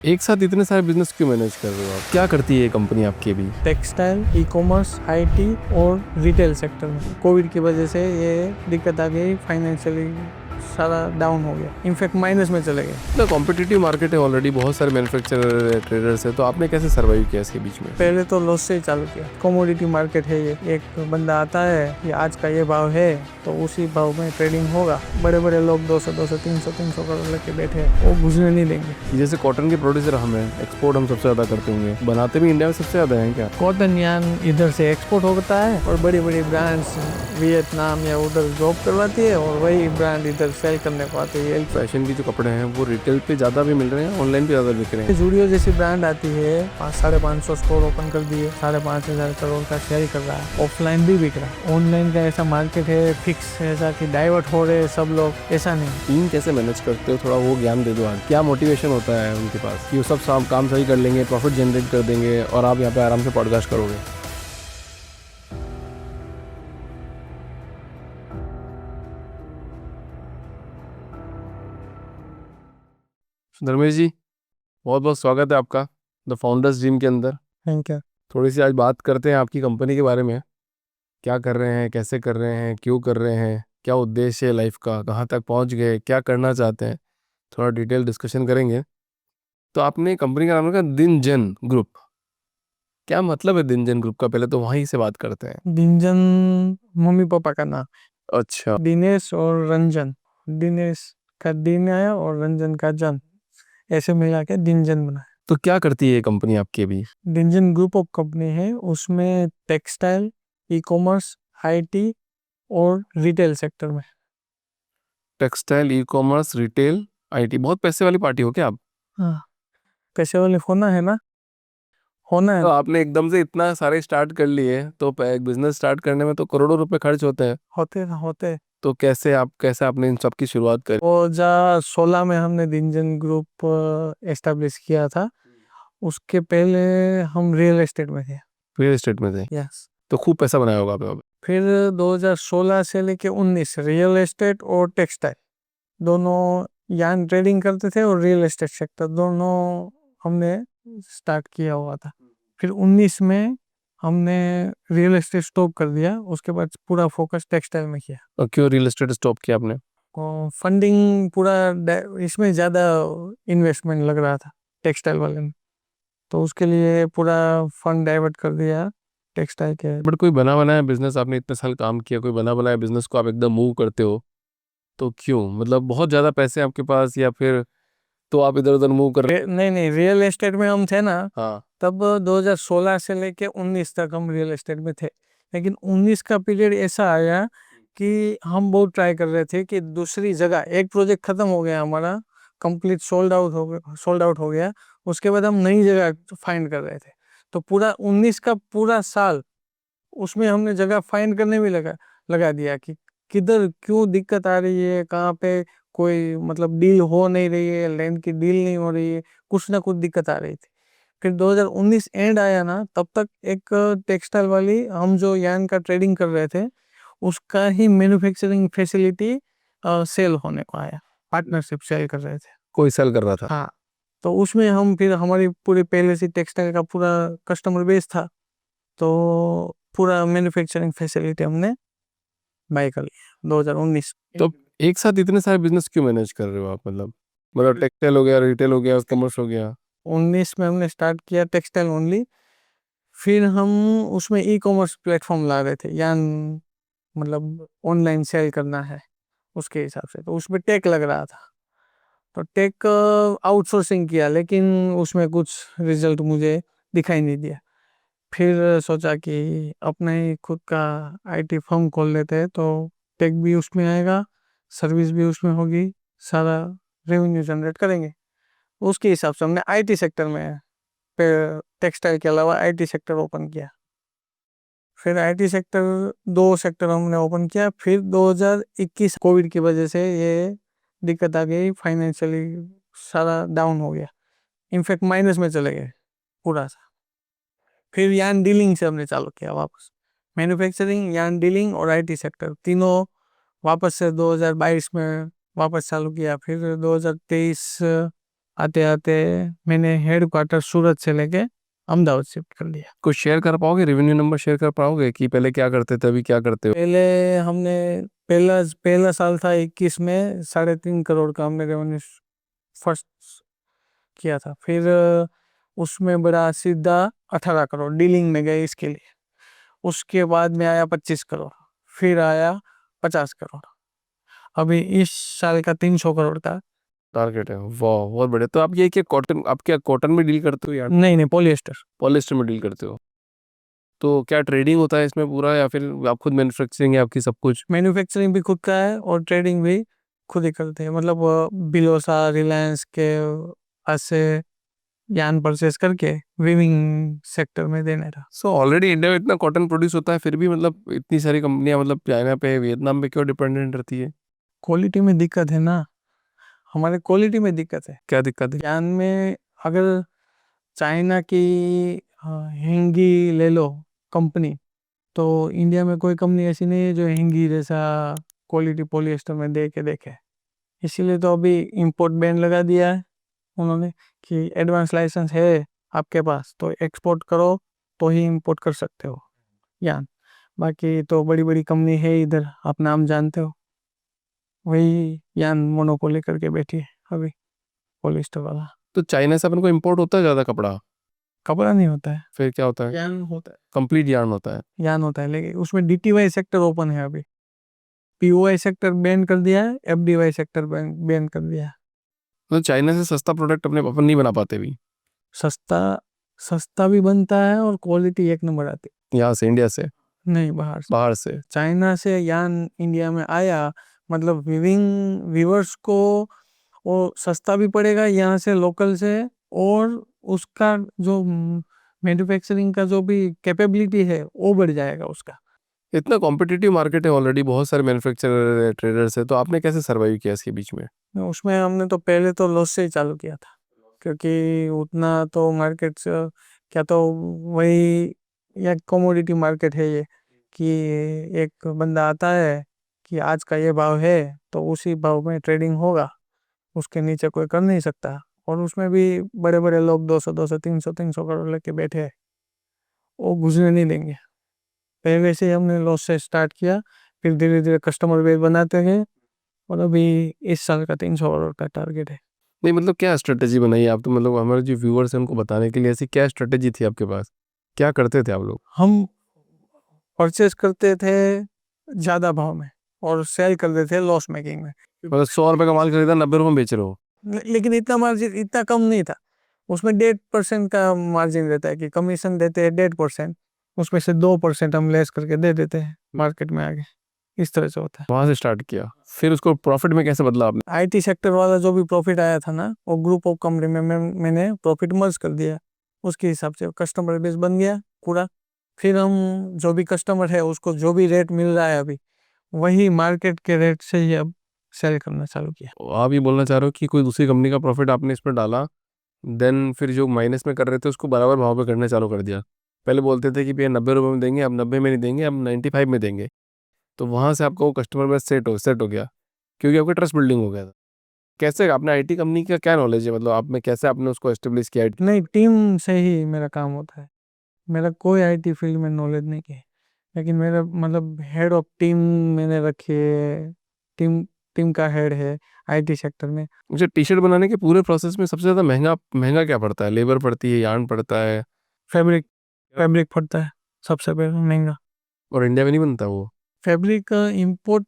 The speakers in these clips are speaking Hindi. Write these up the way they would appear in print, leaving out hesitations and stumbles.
एक साथ इतने सारे बिजनेस क्यों मैनेज कर रहे हो आप? क्या करती है ये कंपनी आपकी अभी? टेक्सटाइल, ई कॉमर्स, आईटी और रिटेल सेक्टर में कोविड की वजह से ये दिक्कत आ गई, फाइनेंशियली सारा डाउन हो गया, इनफैक्ट माइनस में चले गए। इतना कॉम्पिटिटिव मार्केट है, ऑलरेडी बहुत सारे मैन्युफैक्चरर है, ट्रेडर्स है, तो आपने कैसे सर्वाइव किया इसके बीच में? पहले तो लॉस से ही चालू किया। कमोडिटी मार्केट है ये, एक बंदा आता है कि आज का ये भाव है तो उसी भाव में ट्रेडिंग होगा। बड़े बड़े लोग 200 300 करोड़ लेके बैठे हैं, वो घुसने नहीं देंगे। जैसे कॉटन के प्रोड्यूसर हम हैं, एक्सपोर्ट हम सबसे ज्यादा करते होंगे, बनाते भी इंडिया में सबसे ज्यादा हैं क्या? कॉटन यान इधर से एक्सपोर्ट होता है और बड़ी बड़ी ब्रांड्स वियतनाम या उधर जॉब करवाती है और वही ब्रांड इधर सेल करने को आती है। फैशन की जो कपड़े हैं वो रिटेल पे ज्यादा भी मिल रहे हैं, ऑनलाइन पे ज्यादा बिक रहे हैं। जूडियो जैसी ब्रांड आती है, 500-550 स्टोर ओपन कर दिए, 5,500 करोड़ का शेयर कर रहा है। ऑफलाइन भी बिक रहा है। ऑनलाइन का ऐसा मार्केट है फिक्स, ऐसा कि डाइवर्ट हो रहे सब लोग, ऐसा नहीं। टीम कैसे मैनेज करते हो, थोड़ा वो ज्ञान दे दो आज। क्या मोटिवेशन होता है उनके पास कि वो सब काम सही कर लेंगे, प्रॉफिट जनरेट कर देंगे और आप यहाँ पे आराम से पॉडकास्ट करोगे? धर्मेश जी, बहुत बहुत स्वागत है आपका द फाउंडर्स ड्रीम के अंदर। Thank you. थोड़ी सी आज बात करते हैं आपकी कंपनी के बारे में। क्या कर रहे हैं, कैसे कर रहे हैं, क्यों कर रहे हैं, क्या उद्देश्य है लाइफ का, कहाँ तक पहुँच गए, क्या करना चाहते हैं, थोड़ा डिटेल डिस्कशन करेंगे। तो आपने कंपनी का नाम रखा दिनजन ग्रुप। क्या मतलब है दिनजन ग्रुप का? पहले तो वहीं से बात करते हैं। दिनजन मम्मी पापा का नाम, अच्छा, दिनेश और रंजन। दिनेश का दिन आया और रंजन का जन, ऐसे मिला के दिनजन बना। तो क्या करती है ये कंपनी आपकी अभी? दिनजन ग्रुप ऑफ कंपनी है, उसमें टेक्सटाइल, ई कॉमर्स, आईटी और रिटेल सेक्टर में। Textile, e commerce, retail, IT. बहुत पैसे वाली पार्टी हो क्या आप? हाँ, पैसे वाले होना है ना, होना है। तो आपने एकदम से इतना सारे स्टार्ट कर लिए, तो एक बिजनेस स्टार्ट करने में तो करोड़ों रुपए खर्च होते हैं। होते होते। तो कैसे आपने इन सब की शुरुआत करी? 2016 में हमने दिनजन ग्रुप एस्टेब्लिश किया था। उसके पहले हम रियल एस्टेट में थे। रियल एस्टेट में थे? यस। तो खूब पैसा बनाया होगा आपने। फिर 2016 से लेके 19 रियल एस्टेट और टेक्सटाइल दोनों, यान ट्रेडिंग करते थे और रियल एस्टेट सेक्टर दोनों हमने स्टार्ट किया हुआ था। फिर 19 में हमने रियल एस्टेट स्टॉप कर दिया, उसके बाद पूरा फोकस टेक्सटाइल में किया। और क्यों रियल एस्टेट स्टॉप किया आपने? और फंडिंग पूरा इसमें ज़्यादा इन्वेस्टमेंट लग रहा था टेक्सटाइल वाले में, तो उसके लिए पूरा फंड डाइवर्ट कर दिया टेक्सटाइल के। बट कोई बना बनाया बिजनेस, आपने इतने साल काम किया, कोई बना बनाया बिजनेस को आप एकदम मूव करते हो, तो क्यों? मतलब बहुत ज़्यादा पैसे आपके पास, या फिर तो आप इधर उधर मूव कर रहे? नहीं नहीं, रियल एस्टेट में हम थे ना, हाँ। तब 2016 से लेके 19 तक हम रियल एस्टेट में थे। लेकिन 19 का पीरियड ऐसा आया कि हम बहुत ट्राई कर रहे थे कि दूसरी जगह, एक प्रोजेक्ट खत्म हो गया हमारा, कंप्लीट सोल्ड आउट हो गया। उसके बाद हम नई जगह फाइंड कर रहे थे, तो पूरा 19 का पूरा साल उसमें हमने जगह फाइंड करने में लगा दिया कि किधर क्यों दिक्कत आ रही है, कहाँ पे कोई मतलब डील हो नहीं रही है, लैंड की डील नहीं हो रही है, कुछ ना कुछ दिक्कत आ रही थी। फिर 2019 एंड आया ना, तब तक एक टेक्सटाइल वाली, हम जो यान का ट्रेडिंग कर रहे थे उसका ही मैन्युफैक्चरिंग फैसिलिटी सेल होने को आया, पार्टनरशिप सेल कर रहे थे। कोई सेल कर रहा था? हाँ, तो उसमें हम फिर हमारी पूरी पहले से टेक्सटाइल का पूरा कस्टमर बेस था, तो पूरा मैन्युफैक्चरिंग फैसिलिटी हमने बाय कर लिया 2019। तो एक साथ इतने सारे बिजनेस क्यों मैनेज कर रहे हो आप? मतलब टेक्सटाइल हो गया, रिटेल हो गया, कॉमर्स हो गया। 19 में हमने स्टार्ट किया टेक्सटाइल ओनली, फिर हम उसमें ई कॉमर्स प्लेटफॉर्म ला रहे थे, यान मतलब ऑनलाइन सेल करना है उसके हिसाब से, तो उसमें टेक लग रहा था, तो टेक आउटसोर्सिंग किया, लेकिन उसमें कुछ रिजल्ट मुझे दिखाई नहीं दिया। फिर सोचा कि अपना ही खुद का आईटी फर्म खोल लेते हैं, तो टेक भी उसमें आएगा, सर्विस भी उसमें होगी, सारा रेवेन्यू जनरेट करेंगे। उसके हिसाब से हमने आईटी सेक्टर में, टेक्सटाइल के अलावा आईटी सेक्टर ओपन किया। फिर आईटी सेक्टर, दो सेक्टर हमने ओपन किया। फिर 2021 कोविड की वजह से ये दिक्कत आ गई, फाइनेंशियली सारा डाउन हो गया, इनफैक्ट माइनस में चले गए पूरा सा। फिर यान डीलिंग से हमने चालू किया वापस, मैन्युफैक्चरिंग, यान डीलिंग और आईटी सेक्टर तीनों वापस से 2022 में वापस चालू किया। फिर 2023 आते आते मैंने हेड क्वार्टर सूरत से लेके अहमदाबाद शिफ्ट कर लिया। कुछ शेयर कर पाओगे, रेवेन्यू नंबर शेयर कर पाओगे कि पहले क्या करते थे अभी क्या करते हो? पहले हमने पहला पहला साल था 21 में 3.5 करोड़ का हमने रेवेन्यू फर्स्ट किया था। फिर उसमें बड़ा सीधा 18 करोड़ डीलिंग में गए इसके लिए। उसके बाद में आया 25 करोड़, फिर आया 50 करोड़, अभी इस साल का 300 करोड़ का। टारगेट है, वाह बहुत बढ़िया। तो आप ये क्या कॉटन, आप क्या कॉटन में डील करते हो या नहीं नहीं, पॉलिएस्टर। पॉलिस्टर में डील करते हो? तो क्या ट्रेडिंग होता है इसमें पूरा, या फिर आप खुद मैन्युफैक्चरिंग है आपकी सब कुछ? मैन्युफैक्चरिंग भी खुद का है और ट्रेडिंग भी खुद ही करते हैं। मतलब बिलोसा रिलायंस के ऐसे यान परचेस करके वीविंग सेक्टर में देने रहा। सो ऑलरेडी इंडिया में इतना कॉटन प्रोड्यूस होता है, फिर भी मतलब इतनी सारी कंपनियां मतलब चाइना पे वियतनाम पे क्यों डिपेंडेंट रहती है? क्वालिटी में दिक्कत है ना, हमारे क्वालिटी में दिक्कत है। क्या दिक्कत है? यान में अगर चाइना की हेंगी ले लो कंपनी, तो इंडिया में कोई कंपनी ऐसी नहीं है जो हेंगी जैसा क्वालिटी पॉलिएस्टर में दे के देखे। इसीलिए तो अभी इंपोर्ट बैन लगा दिया है उन्होंने कि एडवांस लाइसेंस है आपके पास तो एक्सपोर्ट करो, तो ही इंपोर्ट कर सकते हो यान। बाकी तो बड़ी बड़ी कंपनी है इधर, आप नाम जानते हो, वही यान मोनोपोली करके बैठी है अभी पॉलिएस्टर वाला। तो चाइना से अपन को इम्पोर्ट होता है ज़्यादा कपड़ा? कपड़ा नहीं होता है, फिर क्या होता है? यान होता है। कंप्लीट यार्न होता है। यान होता है, लेकिन उसमें डीटीवाई सेक्टर ओपन है अभी। पीओआई सेक्टर बैन कर दिया है, एफडीवाई सेक्टर बैन कर दिया है। तो चाइना से सस्ता प्रोडक्ट अपने अपन नहीं बना पाते भी? सस्ता सस्ता भी बनता है और क्वालिटी एक नंबर आती यहाँ से, इंडिया से? है। नहीं, बाहर से। बाहर से? चाइना से यान इंडिया में आया, मतलब विविंग व्यूअर्स को वो सस्ता भी पड़ेगा यहाँ से लोकल से, और उसका जो मैन्युफैक्चरिंग का जो भी कैपेबिलिटी है वो बढ़ जाएगा उसका। इतना कॉम्पिटिटिव मार्केट है ऑलरेडी, बहुत सारे मैन्युफैक्चरर ट्रेडर्स है, तो आपने कैसे सर्वाइव किया इसके बीच में? उसमें हमने तो पहले तो लॉस से ही चालू किया था, क्योंकि उतना तो मार्केट से क्या, तो वही एक कमोडिटी मार्केट है ये, कि एक बंदा आता है कि आज का ये भाव है तो उसी भाव में ट्रेडिंग होगा, उसके नीचे कोई कर नहीं सकता। और उसमें भी बड़े बड़े लोग 200 200 300 करोड़ लेके बैठे हैं, वो गुजरने नहीं देंगे। पहले से ही हमने लॉस से स्टार्ट किया, फिर धीरे धीरे कस्टमर बेस बनाते गए, और अभी इस साल का 300 करोड़ का टारगेट है। नहीं मतलब क्या स्ट्रेटेजी बनाई आप, तो मतलब हमारे जो व्यूअर्स हैं उनको बताने के लिए ऐसी क्या स्ट्रेटेजी थी आपके पास, क्या करते थे आप लोग? हम परचेस करते थे ज़्यादा भाव में और सेल करते थे लॉस मेकिंग में। मतलब 100 रुपये का माल खरीदा, 90 रुपये में बेच रहे हो? लेकिन इतना मार्जिन इतना कम नहीं था, उसमें 1.5% का मार्जिन रहता है, कि कमीशन देते हैं 1.5%, उसमें से 2% हम लेस करके दे देते हैं मार्केट में आगे। इस तरह से होता है। वहां से स्टार्ट किया, फिर उसको प्रॉफिट में कैसे बदला आपने? आईटी सेक्टर वाला जो भी प्रॉफिट आया था ना, वो ग्रुप ऑफ कंपनी में मैंने प्रॉफिट मर्ज कर दिया, उसके हिसाब से कस्टमर बेस बन गया पूरा। फिर हम जो भी कस्टमर है उसको जो भी रेट मिल रहा है अभी, वही मार्केट के रेट से ही अब सेल करना चालू किया। आप ये बोलना चाह रहे हो कि कोई दूसरी कंपनी का प्रॉफिट आपने इस पर डाला, देन फिर जो माइनस में कर रहे थे उसको बराबर भाव पे करना चालू कर दिया? पहले बोलते थे कि भैया 90 रुपये में देंगे, अब 90 में नहीं देंगे, अब 95 में देंगे। तो वहाँ से आपका वो कस्टमर बेस सेट हो गया, क्योंकि आपका ट्रस्ट बिल्डिंग हो गया था। कैसे आपने आईटी कंपनी का क्या नॉलेज है, मतलब आप में कैसे आपने उसको एस्टेब्लिश किया? नहीं, टीम से ही मेरा काम होता है, मेरा कोई आईटी फील्ड में नॉलेज नहीं है, लेकिन मेरा मतलब हेड ऑफ टीम मैंने रखी है। टीम टीम का हेड है आईटी सेक्टर में। मुझे टी शर्ट बनाने के पूरे प्रोसेस में सबसे ज़्यादा महंगा महंगा क्या पड़ता है? लेबर पड़ती है, यार्न पड़ता है? फैब्रिक फैब्रिक पड़ता है सबसे पहले महंगा। और इंडिया में नहीं बनता वो? फैब्रिक इंपोर्ट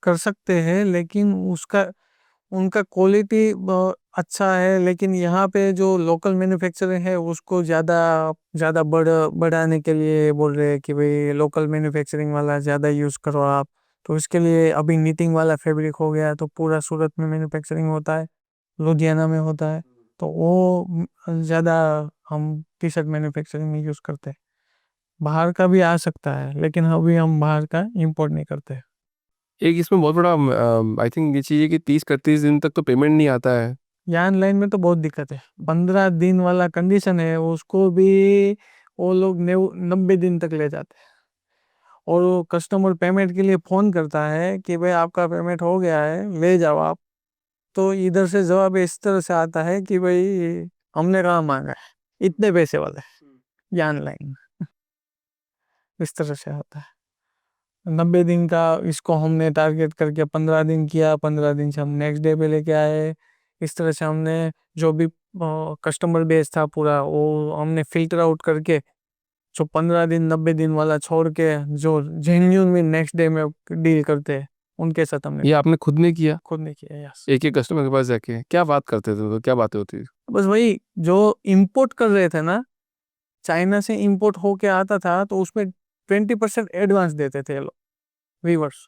कर सकते हैं, लेकिन उसका उनका क्वालिटी अच्छा है, लेकिन यहाँ पे जो लोकल मैन्युफैक्चरिंग है उसको ज़्यादा ज़्यादा बढ़ाने के लिए बोल रहे हैं कि भाई लोकल मैन्युफैक्चरिंग वाला ज़्यादा यूज़ करो आप। तो इसके लिए अभी नीटिंग वाला फैब्रिक हो गया, तो पूरा सूरत में मैन्युफैक्चरिंग होता है, लुधियाना में होता है, तो वो ज़्यादा हम टी शर्ट मैन्युफैक्चरिंग में यूज़ करते हैं। बाहर का भी आ सकता है, लेकिन अभी हम बाहर का इंपोर्ट नहीं करते। एक इसमें बहुत बड़ा आई थिंक ये चीज़ है कि 30-31 दिन तक तो पेमेंट नहीं आता है। यान लाइन में तो बहुत दिक्कत है, 15 दिन वाला कंडीशन है, उसको भी वो लोग 90 दिन तक ले जाते हैं। और वो कस्टमर पेमेंट के लिए फ़ोन करता है कि भाई आपका पेमेंट हो गया है, ले जाओ आप, तो इधर से जवाब इस तरह से आता है कि भाई हमने कहाँ मांगा है, इतने पैसे वाले यान लाइन, इस तरह से आता है। 90 दिन का इसको हमने टारगेट करके 15 दिन किया, 15 दिन से हम नेक्स्ट डे पे लेके आए। इस तरह से हमने जो भी कस्टमर बेस था पूरा वो हमने फिल्टर आउट करके, जो 15 दिन 90 दिन वाला छोड़ के जो जेन्यून में नेक्स्ट डे में डील करते हैं उनके साथ हमने ये आपने खुद ने किया? खुद नहीं किया। यस, एक एक कस्टमर के पास जाके क्या बात करते थे, तो क्या बातें होती थी? बस वही जो इंपोर्ट कर रहे थे ना, चाइना से इंपोर्ट होके आता था तो उसमें 20% एडवांस देते थे ये लोग वीवर्स।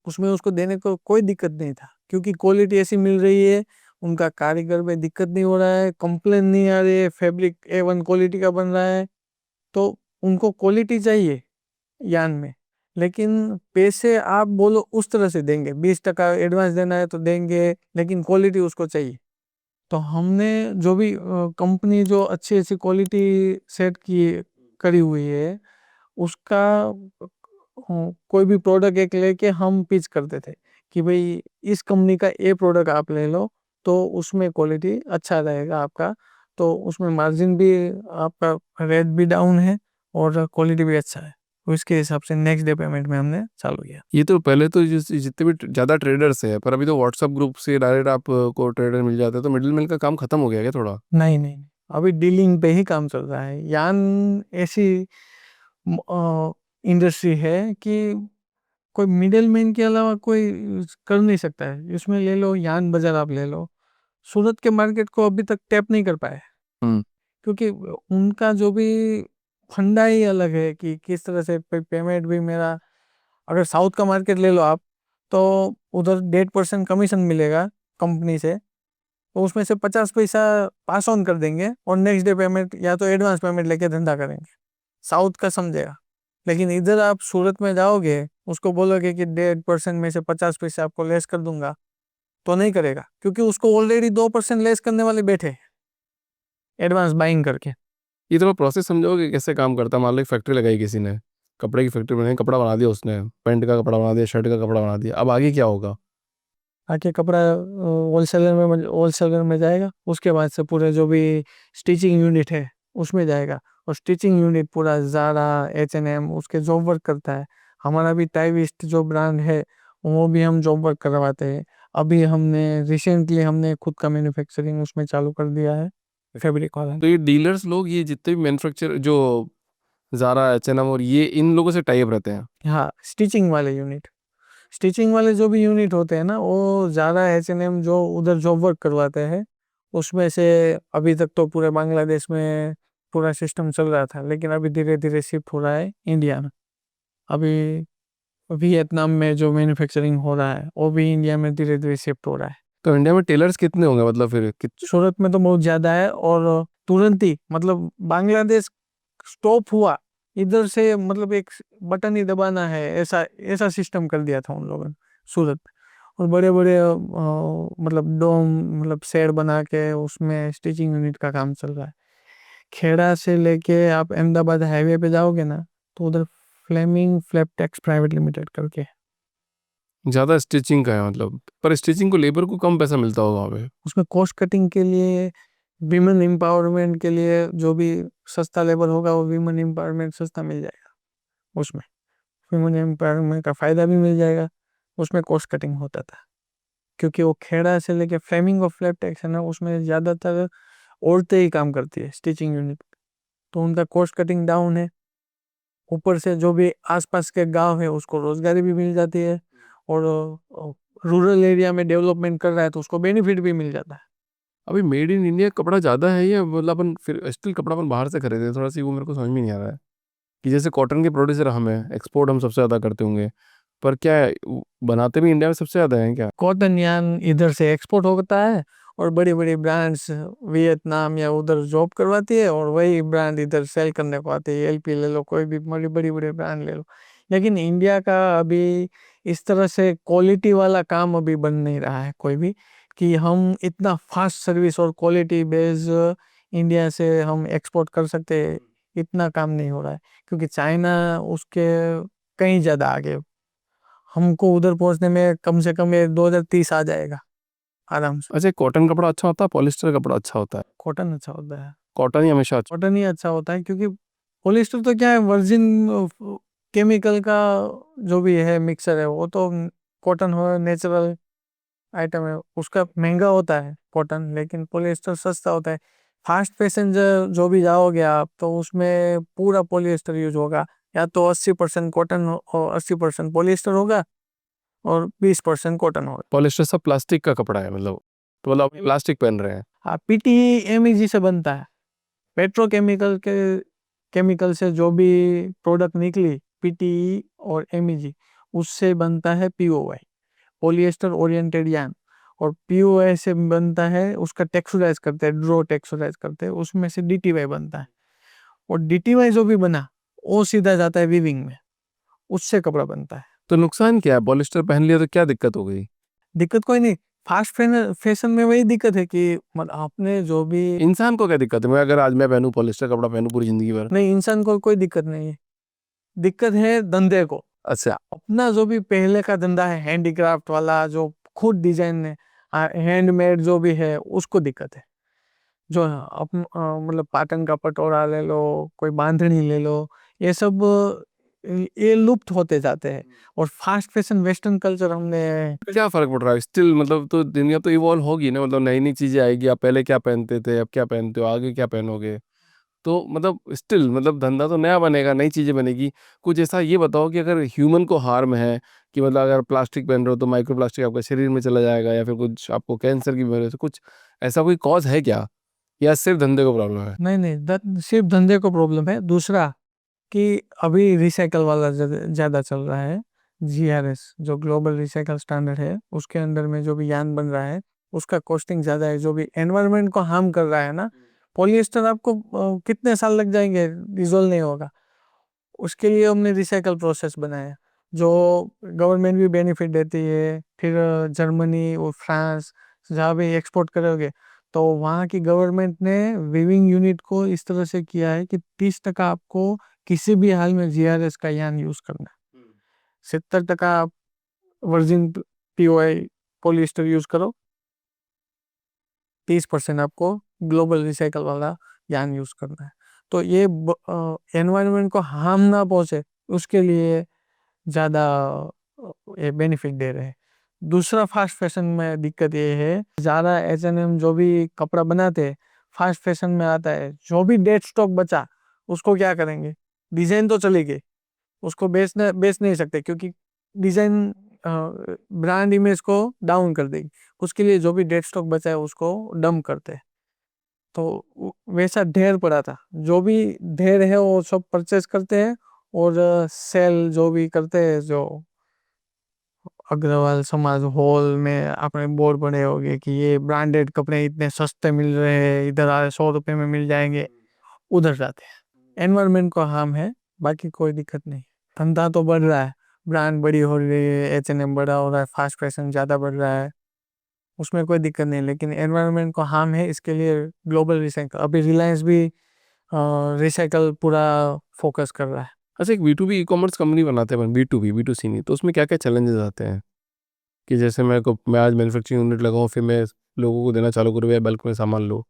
उसमें उसको देने को कोई दिक्कत नहीं था क्योंकि क्वालिटी ऐसी मिल रही है, उनका कारीगर में दिक्कत नहीं हो रहा है, कंप्लेन नहीं आ रही है, फैब्रिक A1 क्वालिटी का बन रहा है। तो उनको क्वालिटी चाहिए यान में, लेकिन पैसे आप बोलो उस तरह से देंगे, 20% एडवांस देना है तो देंगे, लेकिन क्वालिटी उसको चाहिए। तो हमने जो भी कंपनी जो अच्छी अच्छी क्वालिटी सेट की करी हुई है उसका कोई भी प्रोडक्ट एक लेके हम पिच करते थे कि भाई इस कंपनी का ये प्रोडक्ट आप ले लो तो उसमें क्वालिटी अच्छा रहेगा आपका, तो उसमें मार्जिन भी आपका, रेट भी डाउन है और क्वालिटी भी अच्छा है। तो इसके हिसाब से नेक्स्ट डे पेमेंट में हमने चालू किया। ये तो पहले तो जितने भी ज़्यादा ट्रेडर्स है, पर अभी तो व्हाट्सअप ग्रुप से डायरेक्ट आपको ट्रेडर मिल जाता है, तो मिडिल मैन का काम खत्म हो गया क्या थोड़ा? नहीं नहीं नहीं, अभी डीलिंग पे ही काम चल रहा है। यान ऐसी इंडस्ट्री है कि कोई मिडिल मैन के अलावा कोई कर नहीं सकता है। इसमें ले लो यान बाजार, आप ले लो, सूरत के मार्केट को अभी तक टैप नहीं कर पाए हम्म। क्योंकि उनका जो भी फंडा ही अलग है कि किस तरह से पेमेंट भी मेरा। अगर साउथ का मार्केट ले लो आप, तो उधर 1.5% कमीशन मिलेगा कंपनी से, तो उसमें से 50 पैसा पास ऑन कर देंगे और नेक्स्ट डे पेमेंट या तो एडवांस पेमेंट लेके धंधा करेंगे। साउथ का समझेगा। लेकिन इधर आप सूरत में जाओगे, उसको बोलोगे कि 1.5% में से 50 पैसे आपको लेस कर दूंगा, तो नहीं करेगा क्योंकि उसको ऑलरेडी 2% लेस करने वाले बैठे एडवांस बाइंग करके। ये थोड़ा प्रोसेस समझाओगे कैसे काम करता है? मान लो एक फैक्ट्री लगाई किसी ने, कपड़े की फैक्ट्री बनाई, कपड़ा बना दिया उसने, पैंट का कपड़ा बना दिया, शर्ट का कपड़ा बना दिया, अब आगे क्या होगा? आके कपड़ा होलसेलर में जाएगा, उसके बाद से पूरे जो भी स्टिचिंग यूनिट है उसमें जाएगा, और स्टिचिंग यूनिट पूरा ज़ारा H&M उसके जॉब वर्क करता है। हमारा भी टाइविस्ट जो ब्रांड है वो भी हम जॉब वर्क करवाते हैं। अभी हमने रिसेंटली हमने खुद का मैन्युफैक्चरिंग उसमें चालू कर दिया है, फैब्रिक वाला। तो ये डीलर्स लोग, ये जितने भी मैन्युफैक्चर जो ज़ारा, H&M और ये इन लोगों से टाई अप रहते हैं? हाँ, स्टिचिंग वाले यूनिट, स्टिचिंग वाले जो भी यूनिट होते हैं ना, वो ज़्यादा H&M जो उधर जॉब वर्क करवाते हैं उसमें से। अभी तक तो पूरे बांग्लादेश में पूरा सिस्टम चल रहा था, लेकिन अभी धीरे धीरे शिफ्ट हो रहा है इंडिया में। अभी वियतनाम में जो मैन्युफैक्चरिंग हो रहा है वो भी इंडिया में धीरे धीरे शिफ्ट हो रहा है। तो इंडिया में टेलर्स कितने होंगे, मतलब फिर सूरत में तो बहुत ज़्यादा है, और तुरंत ही मतलब बांग्लादेश स्टॉप हुआ, इधर से मतलब एक बटन ही दबाना है, ऐसा ऐसा सिस्टम कर दिया था उन लोगों ने सूरत में। और बड़े बड़े मतलब डोम, मतलब शेड बना के उसमें स्टिचिंग यूनिट का काम चल रहा है। खेड़ा से लेके आप अहमदाबाद हाईवे पे जाओगे ना, तो उधर फ्लेमिंग फ्लैपटेक्स प्राइवेट लिमिटेड करके। ज़्यादा स्टिचिंग का है मतलब? पर स्टिचिंग को लेबर को कम पैसा मिलता होगा वहाँ पे। उसमें कॉस्ट कटिंग के लिए, विमेन एम्पावरमेंट के लिए जो भी सस्ता लेबर होगा वो विमेन एम्पावरमेंट सस्ता मिल जाएगा उसमें, विमेन एम्पावरमेंट का फायदा भी मिल जाएगा। उसमें कॉस्ट कटिंग होता था क्योंकि वो खेड़ा से लेके फ्लेमिंग और फ्लैपटेक्स है ना, उसमें ज़्यादातर औरतें ही काम करती है स्टिचिंग यूनिट, तो उनका कॉस्ट कटिंग डाउन है। ऊपर से जो भी आसपास के गांव है उसको रोजगारी भी मिल जाती है, और रूरल एरिया में डेवलपमेंट कर रहा है तो उसको बेनिफिट भी मिल जाता है। अभी मेड इन इंडिया कपड़ा ज़्यादा है या मतलब अपन फिर स्टिल कपड़ा अपन बाहर से खरीदते हैं? थोड़ा सी वो मेरे को समझ में नहीं आ रहा है कि जैसे कॉटन के प्रोड्यूसर हम हैं, एक्सपोर्ट हम सबसे ज़्यादा करते होंगे, पर क्या है, बनाते भी इंडिया में सबसे ज़्यादा हैं क्या? कॉटन यान इधर से एक्सपोर्ट होता है, और बड़ी बड़ी ब्रांड्स वियतनाम या उधर जॉब करवाती है, और वही ब्रांड इधर सेल करने को आती है। LP ले लो, कोई भी बड़ी बड़ी बड़ी ब्रांड ले लो। लेकिन इंडिया का अभी इस तरह से क्वालिटी वाला काम अभी बन नहीं रहा है कोई भी, कि हम इतना फास्ट सर्विस और क्वालिटी बेस्ड इंडिया से हम एक्सपोर्ट कर सकते हैं, इतना काम नहीं हो रहा है क्योंकि चाइना उसके कहीं ज़्यादा आगे। हमको उधर पहुंचने में कम से कम ये 2030 आ जाएगा। आराम से। अच्छा, कॉटन कपड़ा अच्छा होता है, पॉलिस्टर कपड़ा अच्छा होता है? कॉटन अच्छा होता है। कॉटन ही हमेशा अच्छा। कॉटन ही अच्छा होता है, क्योंकि पॉलिस्टर तो क्या है, वर्जिन केमिकल का जो भी है मिक्सर है, वो तो कॉटन हो नेचुरल आइटम है, उसका महंगा होता है कॉटन, लेकिन पॉलिएस्टर सस्ता होता है। फास्ट फैशन जो भी जाओगे आप, तो उसमें पूरा पॉलिएस्टर यूज होगा, या तो 80% कॉटन और 80% पॉलिएस्टर होगा, और 20% कॉटन होगा। पॉलिस्टर सब प्लास्टिक का कपड़ा है मतलब, तो मतलब आप प्लास्टिक पहन रहे हैं? हाँ, पीटीई एमईजी से बनता है, पेट्रोकेमिकल के केमिकल से जो भी प्रोडक्ट निकली, पीटीई और एमईजी, उससे बनता है पीओवाई, पॉलिएस्टर ओरिएंटेड यार्न। और पीओवाई से बनता है, उसका टेक्सचराइज करते हैं, ड्रो टेक्सचराइज करते हैं, उसमें से डीटीवाई बनता है। और डीटीवाई जो भी बना, वो सीधा जाता है वीविंग में, उससे कपड़ा बनता है। तो नुकसान क्या है? पॉलिस्टर पहन लिया तो क्या दिक्कत हो गई? दिक्कत कोई नहीं, फास्ट फैशन में वही दिक्कत है कि मतलब आपने जो भी, इंसान को क्या दिक्कत है? मैं अगर आज मैं पहनूं पॉलिस्टर कपड़ा पहनूं पूरी जिंदगी भर? नहीं, इंसान को कोई दिक्कत नहीं है, दिक्कत है धंधे को। अच्छा। अपना जो भी पहले का धंधा है, हैंडीक्राफ्ट वाला, जो खुद डिजाइन है, हैंडमेड जो भी है, उसको दिक्कत है। जो मतलब पाटन का पटोरा ले लो, कोई बांधनी ले लो, ये सब ये लुप्त होते जाते हैं। और फास्ट फैशन वेस्टर्न कल्चर हमने, क्या फर्क पड़ रहा है स्टिल? मतलब तो दुनिया तो इवॉल्व होगी ना, मतलब नई नई चीजें आएगी। आप पहले क्या पहनते थे, अब क्या पहनते हो, आगे क्या पहनोगे? तो मतलब स्टिल मतलब धंधा तो नया बनेगा, नई चीजें बनेगी। कुछ ऐसा ये बताओ कि अगर ह्यूमन को हार्म है, कि मतलब अगर प्लास्टिक पहन रहे हो तो माइक्रो प्लास्टिक आपका शरीर में चला जाएगा, या फिर कुछ आपको कैंसर की बीमारी से कुछ ऐसा कोई कॉज है क्या, या सिर्फ धंधे को प्रॉब्लम है? नहीं नहीं, सिर्फ धंधे को प्रॉब्लम है। दूसरा कि अभी रिसाइकल वाला ज्यादा चल रहा है, जीआरएस जो ग्लोबल रिसाइकल स्टैंडर्ड है, उसके अंडर में जो भी यान बन रहा है, उसका कॉस्टिंग ज्यादा है, जो भी एनवायरनमेंट को हार्म कर रहा है ना। पॉलिएस्टर आपको कितने साल लग जाएंगे, डिजोल्व नहीं होगा। उसके लिए हमने रिसाइकल प्रोसेस बनाया, जो गवर्नमेंट भी बेनिफिट देती है। फिर जर्मनी और फ्रांस, जहाँ भी एक्सपोर्ट करोगे, तो वहाँ की गवर्नमेंट ने वीविंग यूनिट को इस तरह से किया है कि 30% आपको किसी भी हाल में जीआरएस का यान यूज करना है। 70% आप वर्जिन पीओआई पॉलिएस्टर यूज करो, 30% आपको ग्लोबल रिसाइकल वाला यान यूज करना है। तो ये एनवायरनमेंट को हार्म ना पहुंचे, उसके लिए ज्यादा ये बेनिफिट दे रहे हैं। दूसरा फास्ट फैशन में दिक्कत ये है, ज्यादा एच&एम जो भी कपड़ा बनाते हैं, फास्ट फैशन में आता है, जो भी डेड स्टॉक बचा, उसको क्या करेंगे, डिजाइन तो चली गई, उसको बेच नहीं सकते, क्योंकि डिजाइन ब्रांड इमेज को डाउन कर देगी। उसके लिए जो भी डेड स्टॉक बचा है, उसको डंप करते हैं। तो वैसा ढेर पड़ा था, जो भी ढेर है वो सब परचेस करते हैं, और सेल जो भी करते हैं, जो अग्रवाल समाज हॉल में आपने बोर्ड पड़े होंगे कि ये ब्रांडेड कपड़े इतने सस्ते मिल रहे हैं, इधर आ 100 रुपए में मिल जाएंगे, उधर जाते हैं। एनवायरनमेंट को हार्म है, बाकी कोई दिक्कत नहीं। धंधा तो बढ़ रहा है, ब्रांड बड़ी हो रही है, एच&एम बड़ा हो रहा है, फास्ट फैशन ज्यादा बढ़ रहा है, उसमें कोई दिक्कत नहीं। लेकिन एनवायरनमेंट को हार्म है, इसके लिए ग्लोबल रिसाइकल, अभी रिलायंस भी रिसाइकल पूरा फोकस कर रहा है। अच्छा, एक B2B ई कॉमर्स कंपनी बनाते हैं, B2B, B2C नहीं, तो उसमें क्या क्या चैलेंजेस आते हैं? कि जैसे मैं आज मैन्युफैक्चरिंग यूनिट लगाऊं, फिर मैं लोगों को देना चालू करूँ या बल्क में सामान लो,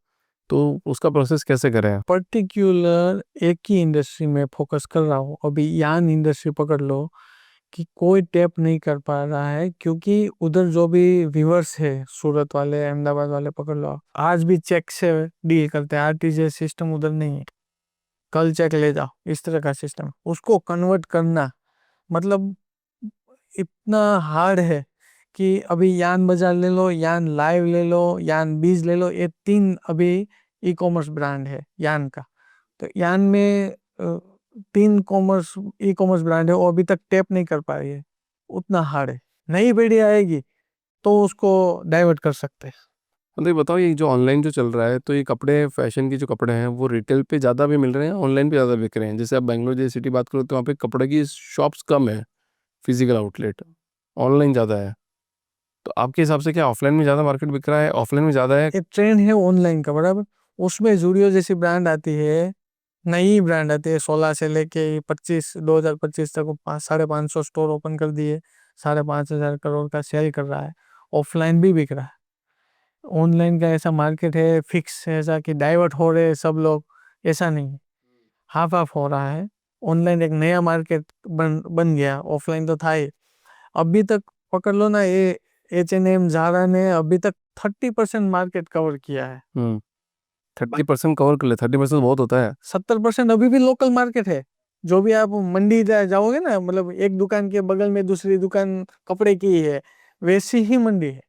तो उसका प्रोसेस कैसे करें? पर्टिकुलर एक ही इंडस्ट्री में फोकस कर रहा हूँ। अभी यान इंडस्ट्री पकड़ लो, कि कोई टैप नहीं कर पा रहा है, क्योंकि उधर जो भी व्यूअर्स है, सूरत वाले, अहमदाबाद वाले पकड़ लो, आज भी चेक से डील करते हैं, आरटीजीएस सिस्टम उधर नहीं है। कल चेक ले जाओ, इस तरह का सिस्टम, उसको कन्वर्ट करना मतलब इतना हार्ड है। कि अभी यान बाजार ले लो, यान लाइव ले लो, यान बीज ले लो, ये 3 अभी ई कॉमर्स ब्रांड है यान का। तो यान में 3 ई कॉमर्स ब्रांड है, वो अभी तक टैप नहीं कर पा रही है, उतना हार्ड है। नई पीढ़ी आएगी तो उसको डाइवर्ट कर सकते हैं। मतलब ये बताओ, ये जो ऑनलाइन जो चल रहा है, तो ये कपड़े फैशन के जो कपड़े हैं वो रिटेल पे ज़्यादा भी मिल रहे हैं, ऑनलाइन पे ज़्यादा बिक रहे हैं? जैसे आप बेंगलोर जैसी सिटी बात करो तो वहाँ पे कपड़े की शॉप्स कम है, फिजिकल आउटलेट, ऑनलाइन ज़्यादा है। तो आपके हिसाब से क्या ऑफलाइन में ज़्यादा मार्केट बिक रहा है, ऑफलाइन में ज़्यादा है? एक ट्रेंड है ऑनलाइन का, बराबर। उसमें जूडियो जैसी ब्रांड आती है, नई ब्रांड आती है, 16 से लेके 2025 तक 550 स्टोर ओपन कर दिए, 5,500 करोड़ का सेल कर रहा है, ऑफलाइन भी बिक रहा है। ऑनलाइन का ऐसा मार्केट है फिक्स, ऐसा कि डाइवर्ट हो रहे सब लोग, ऐसा नहीं है, हाफ हाफ हो रहा है। ऑनलाइन एक नया मार्केट बन गया, ऑफलाइन तो था ही। अभी तक पकड़ लो ना, ये H&M ज़ारा ने अभी तक 30% मार्केट कवर किया है। 30% कवर कर ले, 30% बहुत होता है। 70% अभी भी लोकल मार्केट है। जो भी आप मंडी जाओगे ना, मतलब एक दुकान के बगल में दूसरी दुकान कपड़े की है, वैसी ही मंडी है,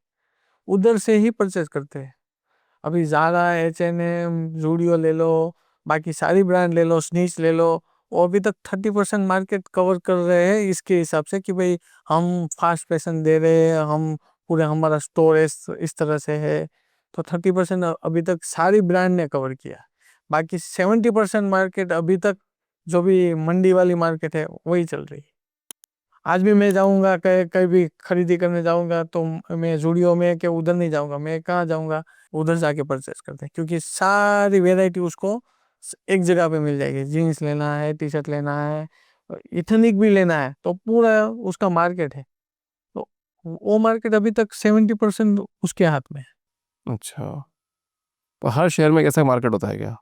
उधर से ही परचेस करते हैं। अभी ज़ारा, H&M, जूडियो ले लो, बाकी सारी ब्रांड ले लो, स्नीच ले लो, वो अभी तक 30% मार्केट कवर कर रहे हैं इसके हिसाब से कि भाई हम फास्ट फैशन दे रहे हैं, हम पूरे हमारा स्टोर इस तरह से है। तो 30% अभी तक सारी ब्रांड ने कवर किया। बाकी 70% मार्केट अभी तक जो भी मंडी वाली मार्केट है वही चल रही है। आज भी मैं जाऊंगा, कहीं भी खरीदी करने जाऊंगा तो मैं जूडियो में के उधर नहीं जाऊंगा, मैं कहाँ जाऊंगा, उधर जाके परचेस करते हैं, क्योंकि सारी वेराइटी उसको एक जगह पे मिल जाएगी। जीन्स लेना है, टी शर्ट लेना है, इथनिक भी लेना है, तो पूरा उसका मार्केट है। तो वो मार्केट अभी तक 70% उसके हाथ में है। अच्छा, तो हर शहर में कैसा मार्केट होता है क्या?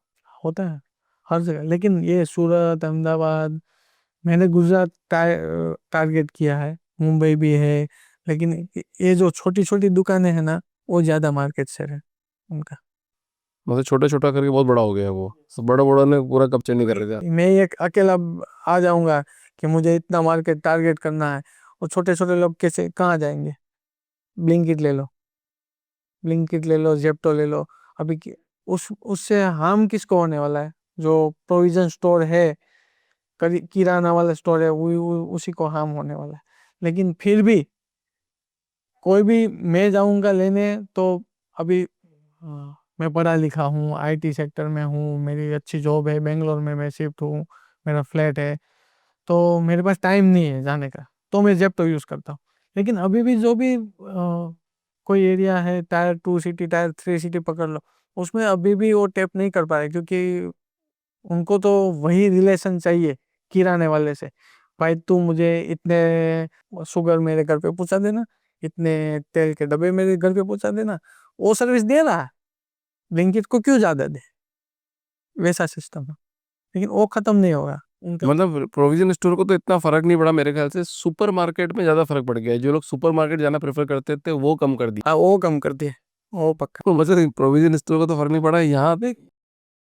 होता है हर जगह, लेकिन ये सूरत, अहमदाबाद, मैंने गुजरात टारगेट किया है, मुंबई भी है, लेकिन ये जो छोटी छोटी दुकानें हैं ना, वो ज्यादा मार्केट शेयर है उनका। मतलब छोटा छोटा करके बहुत बड़ा हो गया है वो, सब बड़ा बड़ा ने पूरा कब्जे नहीं कर रहे थे। मैं एक अकेला आ जाऊंगा कि मुझे इतना मार्केट टारगेट करना है, और छोटे छोटे लोग कैसे कहाँ जाएंगे? ब्लिंकिट ले लो, ब्लिंकिट ले लो, जेप्टो ले लो। अभी उससे हार्म किसको होने वाला है? जो प्रोविजन स्टोर है, किराना वाला स्टोर है, उसी को हार्म होने वाला है। लेकिन फिर भी कोई भी मैं जाऊंगा लेने तो अभी मैं पढ़ा लिखा हूँ, IT सेक्टर में हूँ, मेरी अच्छी जॉब है, बेंगलोर में मैं शिफ्ट हूँ, मेरा फ्लैट है, तो मेरे पास टाइम नहीं है जाने का, तो मैं जेप्टो यूज़ करता हूँ। लेकिन अभी भी जो भी कोई एरिया है, Tier 2 सिटी, Tier 3 सिटी पकड़ लो, उसमें अभी भी वो टैप नहीं कर पा रहे, क्योंकि उनको तो वही रिलेशन चाहिए किराने वाले से। भाई तू मुझे इतने शुगर मेरे घर पे पहुंचा देना, इतने तेल के डब्बे मेरे घर पे पहुंचा देना, वो सर्विस दे रहा है, ब्लिंकिट को क्यों ज्यादा दे? वैसा सिस्टम है, लेकिन वो खत्म नहीं होगा उनका। मतलब प्रोविजन स्टोर को तो इतना फर्क नहीं पड़ा, मेरे ख्याल से सुपर मार्केट में ज्यादा फर्क पड़ गया है। जो लोग सुपर मार्केट जाना प्रेफर करते थे वो कम कर दिया। हाँ, वो कम कर दिए, वो पक्का। तो मतलब प्रोविजन स्टोर को तो फर्क नहीं पड़ा यहाँ पे।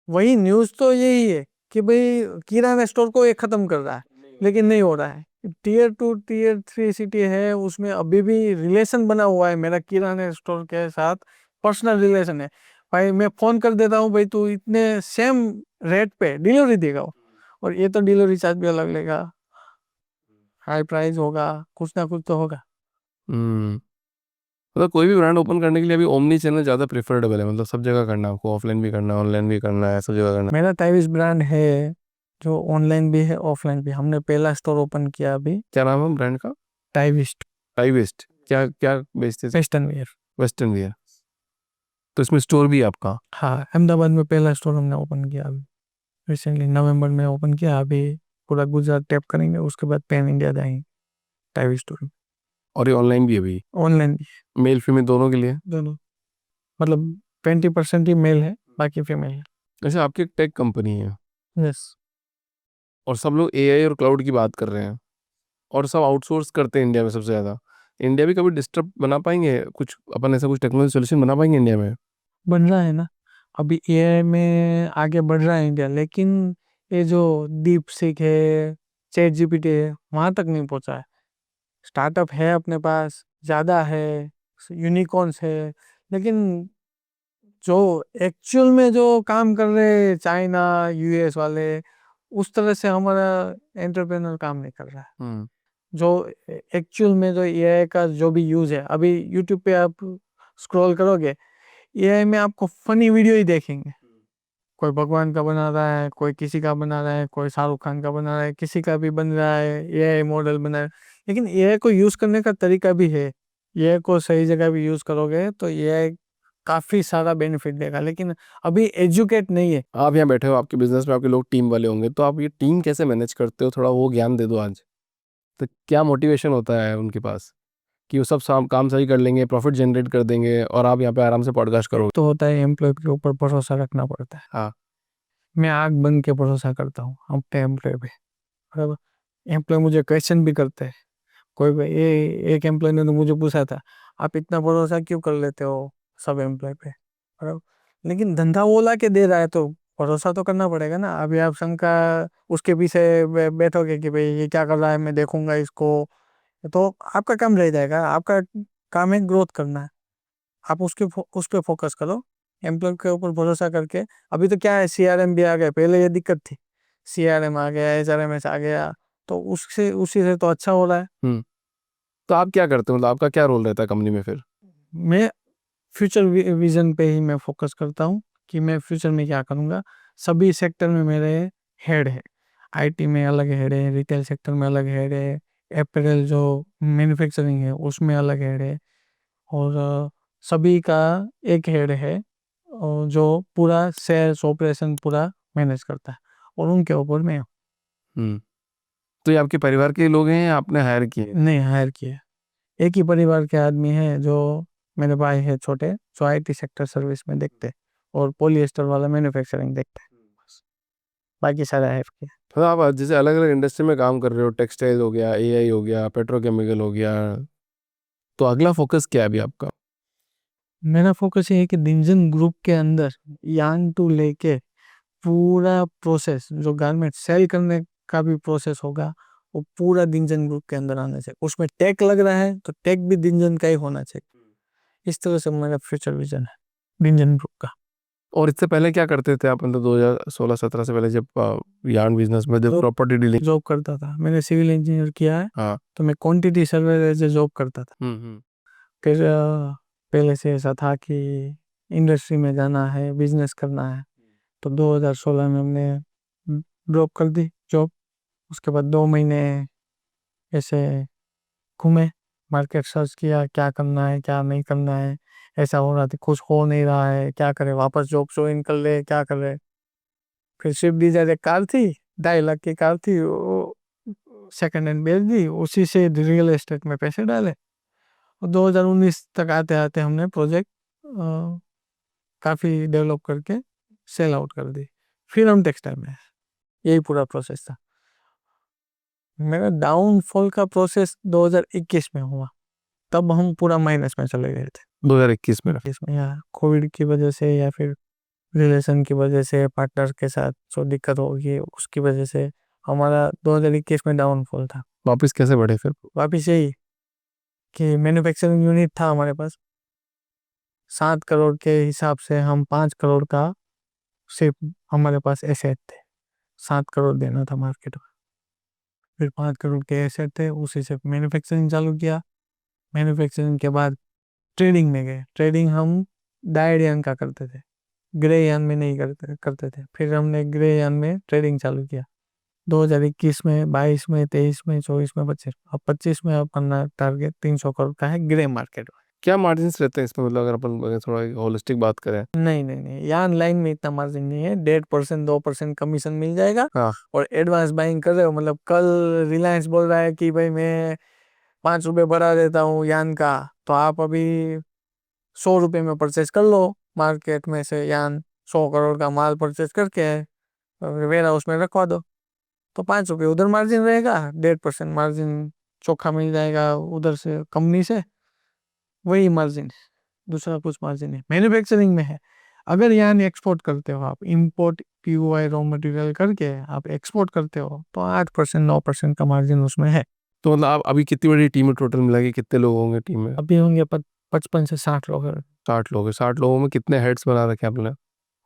वही न्यूज़ तो यही है कि भाई किराना स्टोर को एक खत्म कर रहा है, लेकिन नहीं हो रहा है। Tier 2 Tier 3 सिटी है, उसमें अभी भी रिलेशन बना हुआ है मेरा किराना स्टोर के साथ, पर्सनल रिलेशन है। भाई मैं फोन कर देता हूँ, भाई तू इतने सेम रेट पे डिलीवरी देगा, और ये तो डिलीवरी चार्ज भी अलग लेगा, हाई प्राइस होगा, कुछ ना कुछ तो होगा। हम्म। मतलब कोई भी ब्रांड ओपन करने के लिए अभी ओमनी चैनल ज़्यादा प्रेफरेबल है, मतलब सब जगह करना है आपको, ऑफलाइन भी करना है, ऑनलाइन भी करना है, सब जगह करना मेरा टाइविस ब्रांड है, जो ऑनलाइन भी है ऑफलाइन भी। हमने पहला स्टोर ओपन किया अभी, है। क्या नाम है ब्रांड का? टाइविस्ट, टाई वेस्ट। क्या क्या बेचते हैं? Western wear. Western wear. तो इसमें स्टोर भी है आपका? हाँ, अहमदाबाद में पहला स्टोर हमने ओपन किया अभी, रिसेंटली नवंबर में ओपन किया। अभी पूरा गुजरात टैप करेंगे, उसके बाद पैन इंडिया जाएंगे टाइवी स्टोर में। और ये ऑनलाइन भी है अभी? ऑनलाइन भी मेल फीमेल दोनों के लिए? दोनों, मतलब 20% ही मेल है, बाकी फीमेल है। अच्छा, आपकी एक टेक कंपनी है यस। और सब लोग एआई और क्लाउड की बात कर रहे हैं और सब आउटसोर्स करते हैं इंडिया में सबसे ज़्यादा। इंडिया भी कभी डिस्टर्ब बना पाएंगे कुछ, अपन ऐसा कुछ टेक्नोलॉजी सोल्यूशन बना पाएंगे इंडिया में? बन रहा है ना, अभी AI में आगे बढ़ रहा है इंडिया, लेकिन ये जो डीप सीक है, ChatGPT है, वहां तक नहीं पहुंचा है। स्टार्टअप है अपने पास ज़्यादा है, यूनिकॉर्न्स है, लेकिन जो एक्चुअल में जो काम कर रहे चाइना, US वाले, उस तरह से हमारा एंटरप्रेन्योर काम नहीं कर रहा है। हम्म। जो एक्चुअल में जो AI का जो भी यूज है, अभी यूट्यूब पे आप स्क्रॉल करोगे, AI में आपको फनी वीडियो ही देखेंगे। कोई भगवान का बना रहा है, कोई किसी का बना रहा है, कोई शाहरुख खान का बना रहा है, किसी का भी बन रहा है, AI मॉडल बना रहा है। लेकिन AI को यूज करने का तरीका भी है, AI को सही जगह भी यूज करोगे तो AI काफी सारा बेनिफिट देगा, लेकिन अभी एजुकेट नहीं है। आप यहाँ बैठे हो, आपके बिजनेस में आपके लोग टीम वाले होंगे, तो आप ये टीम कैसे मैनेज करते हो? थोड़ा वो ज्ञान दे दो आज। तो क्या मोटिवेशन होता है उनके पास? कि वो सब काम सही कर लेंगे, प्रॉफिट जनरेट कर देंगे और आप यहाँ पे आराम से पॉडकास्ट करोगे? तो होता है एम्प्लॉय के ऊपर भरोसा रखना पड़ता है। हाँ। मैं आग बन के भरोसा करता हूँ अपने एम्प्लॉय पे। बराबर। एम्प्लॉय मुझे क्वेश्चन भी करते हैं। ये एक एम्प्लॉय ने तो मुझे पूछा था, आप इतना भरोसा क्यों कर लेते हो सब एम्प्लॉय पे? बराबर। लेकिन धंधा वो ला के दे रहा है तो भरोसा तो करना पड़ेगा ना। अभी आप शंका उसके पीछे बैठोगे कि भाई ये क्या कर रहा है, मैं देखूंगा इसको, तो आपका काम रह जाएगा। आपका काम है ग्रोथ करना है, आप उस पे फोकस करो, एम्प्लॉय के ऊपर भरोसा करके। अभी तो क्या है, सीआरएम भी आ गया, पहले ये दिक्कत थी, सीआरएम आ गया, एचआरएमएस आ गया, तो उससे उसी से तो अच्छा हो रहा है। तो आप क्या करते हो, मतलब आपका क्या रोल रहता है कंपनी में फिर? मैं फ्यूचर विजन पे ही मैं फोकस करता हूँ कि मैं फ्यूचर में क्या करूँगा। सभी सेक्टर में मेरे हेड है। आईटी में अलग हेड है, रिटेल सेक्टर में अलग हेड है, एपरेल जो मैन्युफैक्चरिंग है उसमें अलग हेड है, और सभी का एक हेड है, और जो पूरा सेल्स ऑपरेशन पूरा मैनेज करता है, और उनके ऊपर मैं हूँ। हम्म। तो ये आपके परिवार के लोग हैं या आपने हायर किए? नहीं हायर किया, एक ही परिवार के आदमी हैं, जो मेरे भाई है छोटे, जो आईटी सेक्टर सर्विस में देखते हैं, और पॉलिएस्टर वाला मैन्युफैक्चरिंग देखते हैं। बस, बाकी सारा हायर किया। तो आप जैसे अलग अलग इंडस्ट्री में काम कर रहे हो, टेक्सटाइल हो गया, एआई हो गया, पेट्रोकेमिकल हो गया, तो अगला फोकस क्या है अभी आपका? मेरा फोकस ये है कि डिंजन ग्रुप के अंदर यान टू लेके पूरा प्रोसेस, जो गारमेंट सेल करने का भी प्रोसेस होगा, वो पूरा डिंजन ग्रुप के अंदर आना चाहिए। उसमें टेक लग रहा है तो टेक भी डिंजन का ही होना चाहिए। इस तरह से मेरा फ्यूचर विजन है डिंजन ग्रुप का। और इससे पहले क्या करते थे आप, मतलब 2016-17 से पहले जब यार्न बिजनेस में जब प्रॉपर्टी डीलिंग? जॉब करता था, मैंने सिविल इंजीनियर किया है, हाँ। तो मैं quantity surveyor as a job करता था। हम्म। फिर पहले से ऐसा था कि इंडस्ट्री में जाना है, बिजनेस करना है, तो 2016 में हमने ड्रॉप कर दी जॉब। उसके बाद 2 महीने ऐसे घूमे, मार्केट सर्च किया, क्या करना है क्या नहीं करना है। ऐसा हो रहा था कुछ हो नहीं रहा है, क्या करे, वापस जॉब ज्वाइन कर ले, क्या करे। फिर स्विफ्ट डिजायर एक कार थी, 2.5 लाख की कार थी, वो सेकंड हैंड बेच दी, उसी से रियल एस्टेट में पैसे डाले, और 2019 तक आते आते हमने प्रोजेक्ट काफ़ी डेवलप करके सेल आउट कर दी। फिर हम टेक्सटाइल में, यही पूरा प्रोसेस था। मेरा डाउनफॉल का प्रोसेस 2021 में हुआ, तब हम पूरा माइनस में चले गए थे। 2021 में? इसमें या कोविड की वजह से, या फिर रिलेशन की वजह से, पार्टनर के साथ जो दिक्कत होगी उसकी वजह से हमारा 2021 में डाउनफॉल था। वापस कैसे बढ़े फिर? वापिस यही कि मैन्युफैक्चरिंग यूनिट था हमारे पास, 7 करोड़ के हिसाब से हम 5 करोड़ का सिर्फ हमारे पास एसेट थे। 7 करोड़ देना था मार्केट में, फिर 5 करोड़ के एसेट थे, उसी से मैन्युफैक्चरिंग चालू किया। मैन्युफैक्चरिंग के बाद ट्रेडिंग में गए। ट्रेडिंग हम डायड यान का करते थे, ग्रे यान में नहीं करते करते थे। फिर हमने ग्रे यान में ट्रेडिंग चालू किया 2021 में, 22 में, 23 में, 24 में, 25। अब 25 में अपना टारगेट 300 करोड़ का है ग्रे मार्केट में। क्या मार्जिन्स रहते हैं इसमें, मतलब अगर अपन अगर थोड़ा होलिस्टिक बात करें? नहीं नहीं नहीं, यान लाइन में इतना मार्जिन नहीं है, 1.5% 2% कमीशन मिल जाएगा। हाँ। और एडवांस बाइंग कर रहे हो, मतलब कल रिलायंस बोल रहा है कि भाई मैं 5 रुपए बढ़ा देता हूँ यान का, तो आप अभी 100 रुपए में परचेज कर लो मार्केट में से यान। 100 करोड़ का माल परचेज करके वेयर हाउस में रखवा दो, तो 5 रुपए उधर मार्जिन रहेगा, 1.5% मार्जिन चोखा मिल जाएगा उधर से कंपनी से। वही मार्जिन है, दूसरा कुछ मार्जिन है मैन्युफैक्चरिंग में है। अगर यहाँ एक्सपोर्ट करते हो आप, इंपोर्ट पीओआई रॉ मटेरियल करके आप एक्सपोर्ट करते हो, तो 8% 9% का मार्जिन उसमें है। तो मतलब आप अभी कितनी बड़ी टीम है टोटल मिला के, कितने लोग होंगे टीम में? अभी होंगे 55 से 60 लोग हैं। 60 लोग हैं। 60 लोगों में कितने हेड्स बना रखे हैं आपने?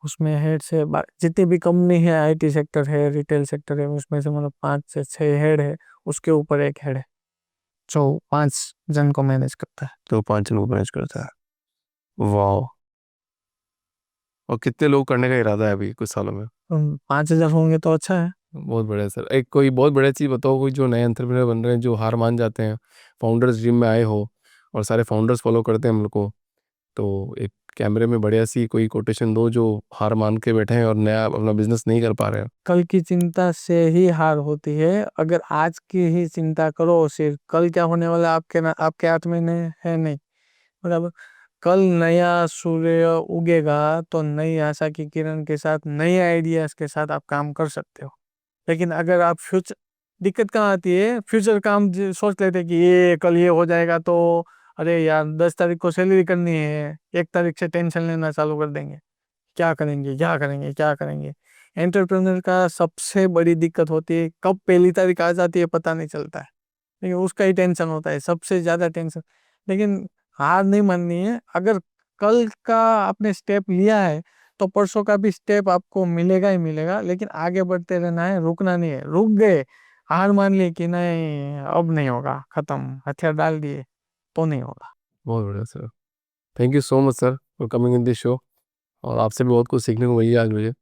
उसमें हेड से जितनी भी कंपनी है, आईटी सेक्टर है, रिटेल सेक्टर है, उसमें से मतलब 5 से 6 हेड है, उसके ऊपर एक हेड है जो 5 जन को मैनेज करता है। तो 5 लोग मैनेज करता है। वाह। और कितने लोग करने का इरादा है अभी कुछ सालों में? 5,000 होंगे तो अच्छा है। बहुत बढ़िया सर। एक कोई बहुत बढ़िया चीज़ बताओ, कोई जो नए एंटरप्रेन्योर बन रहे हैं, जो हार मान जाते हैं, फाउंडर्स ड्रीम में आए हो और सारे फाउंडर्स फॉलो करते हैं हम लोग को, तो एक कैमरे में बढ़िया सी कोई कोटेशन दो जो हार मान के बैठे हैं और नया अपना बिजनेस नहीं कर पा रहे हैं। कल की चिंता से ही हार होती है। अगर आज की ही चिंता करो सिर्फ, कल क्या होने वाला आपके हाथ में नहीं है, नहीं। मतलब कल नया सूर्य उगेगा तो नई आशा की किरण के साथ, नए आइडियाज के साथ आप काम कर सकते हो। लेकिन अगर आप फ्यूचर, दिक्कत कहाँ आती है, फ्यूचर काम सोच लेते कि ये कल ये हो जाएगा तो अरे यार 10 तारीख को सैलरी करनी है, 1 तारीख से टेंशन लेना चालू कर देंगे, क्या करेंगे क्या करेंगे क्या करेंगे। एंटरप्रेन्योर का सबसे बड़ी दिक्कत होती है, कब पहली तारीख आ जाती है पता नहीं चलता है, लेकिन उसका ही टेंशन होता है, सबसे ज्यादा टेंशन। लेकिन हार नहीं माननी है। अगर कल का आपने स्टेप लिया है तो परसों का भी स्टेप आपको मिलेगा ही मिलेगा, लेकिन आगे बढ़ते रहना है, रुकना नहीं है। रुक गए, हार मान ली कि नहीं अब नहीं होगा, खत्म, हथियार डाल दिए, तो नहीं होगा। बहुत बढ़िया sir. Thank you so much sir for coming in this show. और आपसे भी बहुत कुछ सीखने को मिली आज मुझे।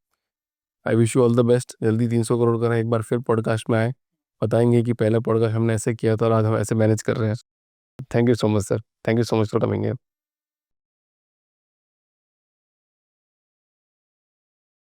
I wish you all the best. जल्दी 300 करोड़ का एक बार फिर पॉडकास्ट में आए, बताएंगे कि पहला पॉडकास्ट हमने ऐसे किया था और आज हम ऐसे मैनेज कर रहे हैं। Thank you so much sir. Thank you so much for coming.